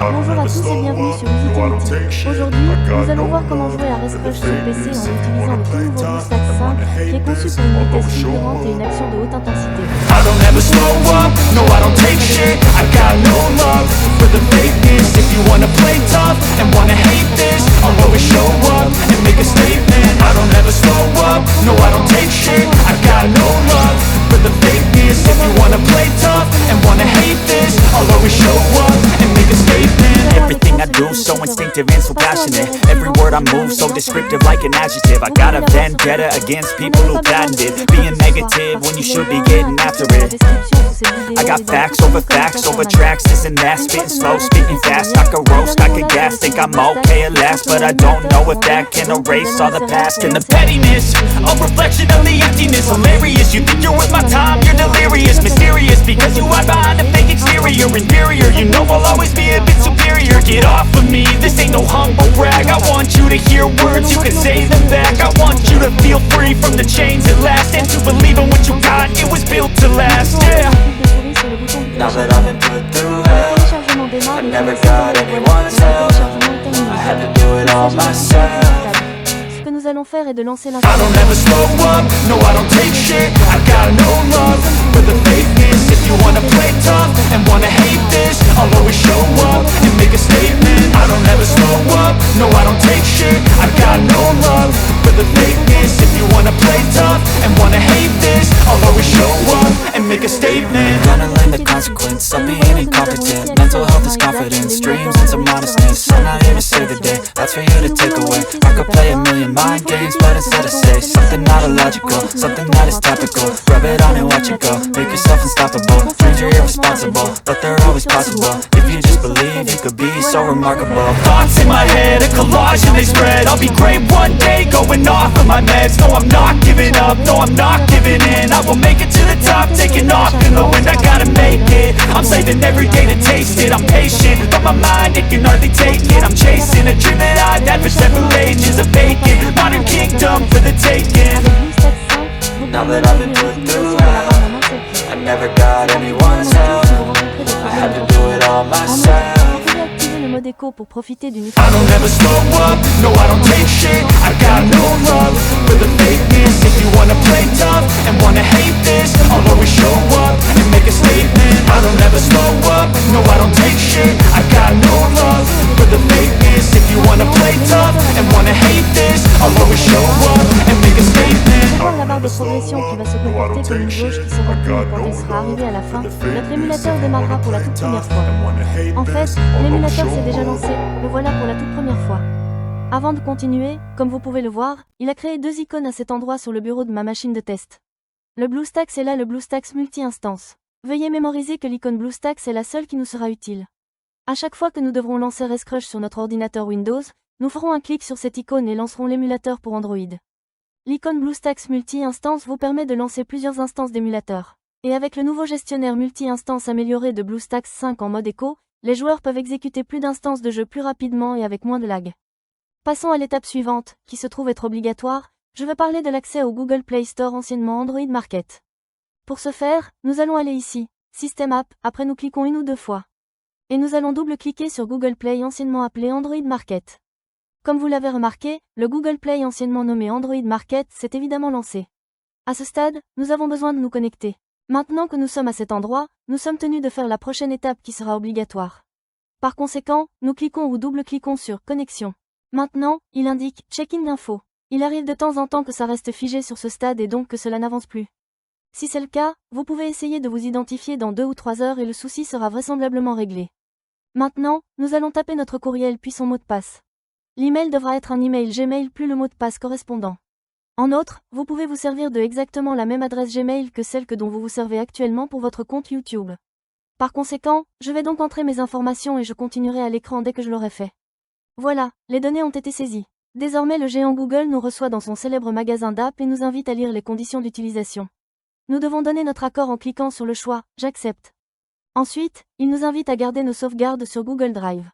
Bonjour à tous et bienvenue sur Usitility. Aujourd'hui, nous allons voir comment jouer à Rest Crush sur PC en utilisant le tout nouveau BlueStacks 5 qui est conçu pour une vitesse fulgurante et une action de haute intensité. I don't ever slow up, no I don't take shit. I got no love for the fakeness. If you wanna play tough and wanna hate this, I'll always show up and make a statement. I don't ever slow up, no I don't take shit. I got no love for the fakeness. If you wanna play tough and wanna hate this, I'll always show up and make a statement. Everything I do so instinctive and so passionate. Every word I move so descriptive like an adjective. I got a vendetta against people who patented being negative when you should be getting after it. I got facts over tracks, this and that. Spitting slow, speaking fast, I could roast, I could gas. Think I'm okay at last, but I don't know if that can erase all the past. And the pettiness, a reflection of the emptiness. Hilarious, you think you're worth my time, you're delirious. Mysterious, because you hide behind a fake exterior. Inferior, you know I'll always be a bit superior. Get off of me, this ain't no humble brag. I want you to hear words, you can say them back. I want you to feel free from the chains at last, and to believe in what you got, it was built to last, yeah. Now that I've been put through hell, I never got anyone's help. I had to do it all myself. Ce que nous allons faire est de lancer I don't ever slow up, no I don't take shit. I got no love for the fakeness. If you wanna play tough and wanna hate this, I'll always show up and make a statement. I don't ever slow up, no I don't take shit. I got no love for the fakeness. If you wanna play tough and wanna hate this, I'll always show up and make a statement. Gonna learn the consequence of being incompetent. Mental health is confidence, dreams and some modestness. I'm not here to save the day, that's for you to take away. I could play a million mind games, but instead I say something not illogical, something that is topical. Rub it on and watch it go, make yourself unstoppable. Dreams are irresponsible, but they're always possible. If you just believe, you could be so remarkable. Thoughts in my head, a collage and they spread. I'll be great one day, going off of my meds. No, I'm not giving up, no, I'm not giving in. I will make it to the top, taking off in the wind. I gotta make it, I'm saving every day to taste it. I'm patient, but my mind, it can hardly take it. I'm chasing a dream that I've had for several ages. A vacant, modern kingdom for the taking. Now that I've been put through hell, I never got anyone's help. I had to do it all myself. activer le mode écho pour profiter d'une I don't ever slow up, no I don't take shit. I got no love for the fakeness. If you wanna play tough and wanna hate this, I'll always show up and make a statement. I don't ever slow up, no I don't take shit. I got no love for the fakeness. If you wanna play tough and wanna hate this, I'll always show up and make a statement. voir la barre de progression qui va se comporter comme une gauche qui sera connue quand il sera arrivé à la fin. Notre émulateur démarrera pour la toute première fois. En fait, l'émulateur s'est déjà lancé, le voilà pour la toute première fois. Avant de continuer, comme vous pouvez le voir, il a créé deux icônes à cet endroit sur le bureau de ma machine de test. Le BlueStacks est là, le BlueStacks multi-instance. Veuillez mémoriser que l'icône BlueStacks est la seule qui nous sera utile. À chaque fois que nous devrons lancer Rest Crush sur notre ordinateur Windows, nous ferons un clic sur cette icône et lancerons l'émulateur pour Android. L'icône BlueStacks multi-instance vous permet de lancer plusieurs instances d'émulateurs. Et avec le nouveau gestionnaire multi-instance amélioré de BlueStacks 5 en mode écho, les joueurs peuvent exécuter plus d'instances de jeu plus rapidement et avec moins de lag. Passons à l'étape suivante, qui se trouve être obligatoire, je vais parler de l'accès au Google Play Store anciennement Android Market. Pour ce faire, nous allons aller ici, System App, après nous cliquons une ou deux fois. Et nous allons double-cliquer sur Google Play anciennement appelé Android Market. Comme vous l'avez remarqué, le Google Play anciennement nommé Android Market s'est évidemment lancé. À ce stade, nous avons besoin de nous connecter. Maintenant que nous sommes à cet endroit, nous sommes tenus de faire la prochaine étape qui sera obligatoire. Par conséquent, nous cliquons ou double-cliquons sur Connexion. Maintenant, il indique Check-in d'info. Il arrive de temps en temps que ça reste figé sur ce stade et donc que cela n'avance plus. Si c'est le cas, vous pouvez essayer de vous identifier dans 2 ou 3 heures et le souci sera vraisemblablement réglé. Maintenant, nous allons taper notre courriel puis son mot de passe. L'email devra être un email Gmail plus le mot de passe correspondant. En outre, vous pouvez vous servir de exactement la même adresse Gmail que celle dont vous vous servez actuellement pour votre compte YouTube. Par conséquent, je vais donc entrer mes informations et je continuerai à l'écran dès que je l'aurai fait. Voilà, les données ont été saisies. Désormais le géant Google nous reçoit dans son célèbre magasin d'app et nous invite à lire les conditions d'utilisation. Nous devons donner notre accord en cliquant sur le choix « J'accepte ». Ensuite, il nous invite à garder nos sauvegardes sur Google Drive.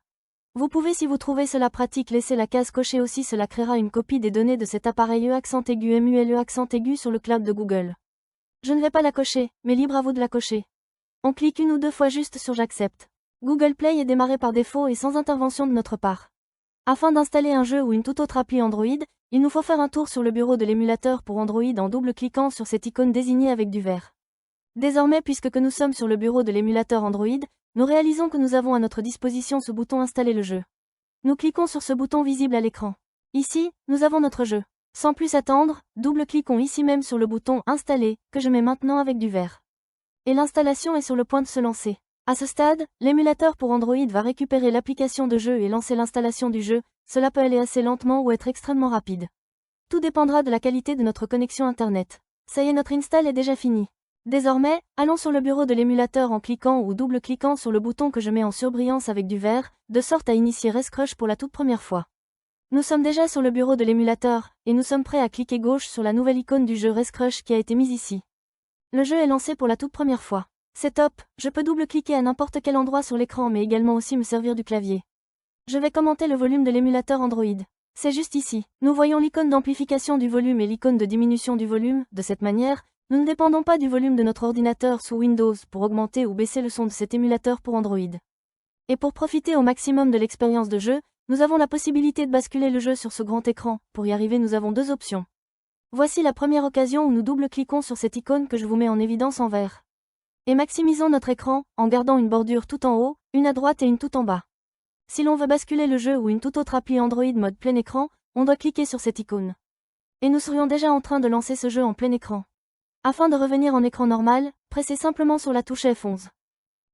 Vous pouvez si vous trouvez cela pratique laisser la case cochée aussi, cela créera une copie des données de cet appareil MULE sur le cloud de Google. Je ne vais pas la cocher, mais libre à vous de la cocher. On clique une ou deux fois juste sur j'accepte. Google Play est démarré par défaut et sans intervention de notre part. Afin d'installer un jeu ou une toute autre appli Android, il nous faut faire un tour sur le bureau de l'émulateur pour Android en double-cliquant sur cette icône désignée avec du vert. Désormais, puisque nous sommes sur le bureau de l'émulateur Android, nous réalisons que nous avons à notre disposition ce bouton Installer le jeu. Nous cliquons sur ce bouton visible à l'écran. Ici, nous avons notre jeu. Sans plus attendre, double-cliquons ici même sur le bouton Installer, que je mets maintenant avec du vert. Et l'installation est sur le point de se lancer. À ce stade, l'émulateur pour Android va récupérer l'application de jeu et lancer l'installation du jeu. Cela peut aller assez lentement ou être extrêmement rapide. Tout dépendra de la qualité de notre connexion Internet. Ça y est, notre install est déjà fini. Désormais, allons sur le bureau de l'émulateur en cliquant ou double-cliquant sur le bouton que je mets en surbrillance avec du vert, de sorte à initier Rescrush pour la toute première fois. Nous sommes déjà sur le bureau de l'émulateur, et nous sommes prêts à cliquer gauche sur la nouvelle icône du jeu Rescrush qui a été mise ici. Le jeu est lancé pour la toute première fois. C'est top, je peux double-cliquer à n'importe quel endroit sur l'écran mais également aussi me servir du clavier. Je vais commenter le volume de l'émulateur Android. C'est juste ici. Nous voyons l'icône d'amplification du volume et l'icône de diminution du volume. De cette manière, nous ne dépendons pas du volume de notre ordinateur sous Windows pour augmenter ou baisser le son de cet émulateur pour Android. Et pour profiter au maximum de l'expérience de jeu, nous avons la possibilité de basculer le jeu sur ce grand écran. Pour y arriver, nous avons deux options. Voici la première occasion où nous double-cliquons sur cette icône que je vous mets en évidence en vert. Et maximisons notre écran, en gardant une bordure tout en haut, une à droite et une tout en bas. Si l'on veut basculer le jeu ou une toute autre appli Android mode plein écran, on doit cliquer sur cette icône. Et nous serions déjà en train de lancer ce jeu en plein écran. Afin de revenir en écran normal, pressez simplement sur la touche F11.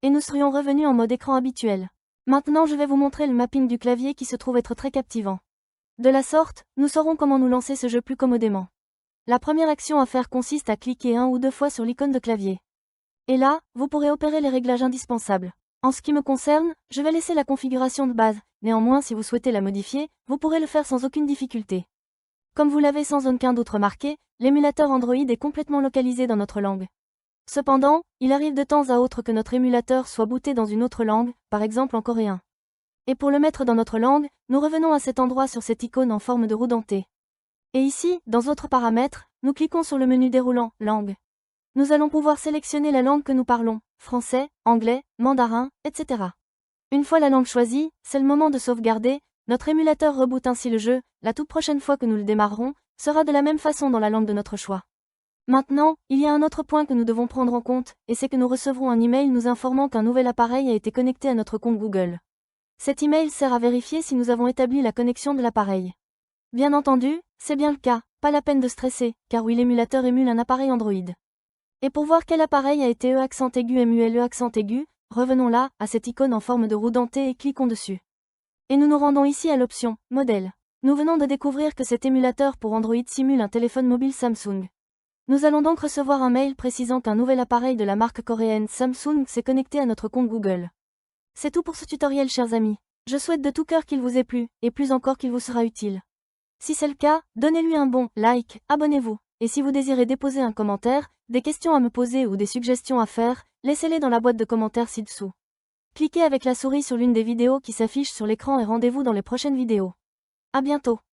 Et nous serions revenus en mode écran habituel. Maintenant je vais vous montrer le mapping du clavier qui se trouve être très captivant. De la sorte, nous saurons comment nous lancer ce jeu plus commodément. La première action à faire consiste à cliquer un ou deux fois sur l'icône de clavier. Et là, vous pourrez opérer les réglages indispensables. En ce qui me concerne, je vais laisser la configuration de base, néanmoins si vous souhaitez la modifier, vous pourrez le faire sans aucune difficulté. Comme vous l'avez sans aucun doute remarqué, l'émulateur Android est complètement localisé dans notre langue. Cependant, il arrive de temps à autre que notre émulateur soit booté dans une autre langue, par exemple en coréen. Et pour le mettre dans notre langue, nous revenons à cet endroit sur cette icône en forme de roue dentée. Et ici, dans Autres paramètres, nous cliquons sur le menu déroulant, Langue. Nous allons pouvoir sélectionner la langue que nous parlons, français, anglais, mandarin, etc. Une fois la langue choisie, c'est le moment de sauvegarder, notre émulateur reboot ainsi le jeu, la toute prochaine fois que nous le démarrerons, sera de la même façon dans la langue de notre choix. Maintenant, il y a un autre point que nous devons prendre en compte, et c'est que nous recevrons un email nous informant qu'un nouvel appareil a été connecté à notre compte Google. Cet email sert à vérifier si nous avons établi la connexion de l'appareil. Bien entendu, c'est bien le cas, pas la peine de stresser, car oui l'émulateur émule un appareil Android. Et pour voir quel appareil a été EAccent aigu, revenons là, à cette icône en forme de roue dentée et cliquons dessus. Et nous nous rendons ici à l'option « Modèle ». Nous venons de découvrir que cet émulateur pour Android simule un téléphone mobile Samsung. Nous allons donc recevoir un mail précisant qu'un nouvel appareil de la marque coréenne Samsung s'est connecté à notre compte Google. C'est tout pour ce tutoriel chers amis. Je souhaite de tout cœur qu'il vous ait plu, et plus encore qu'il vous sera utile. Si c'est le cas, donnez-lui un bon like, abonnez-vous. Et si vous désirez déposer un commentaire, des questions à me poser ou des suggestions à faire, laissez-les dans la boîte de commentaires ci-dessous. Cliquez avec la souris sur l'une des vidéos qui s'affichent sur l'écran et rendez-vous dans les prochaines vidéos. À bientôt.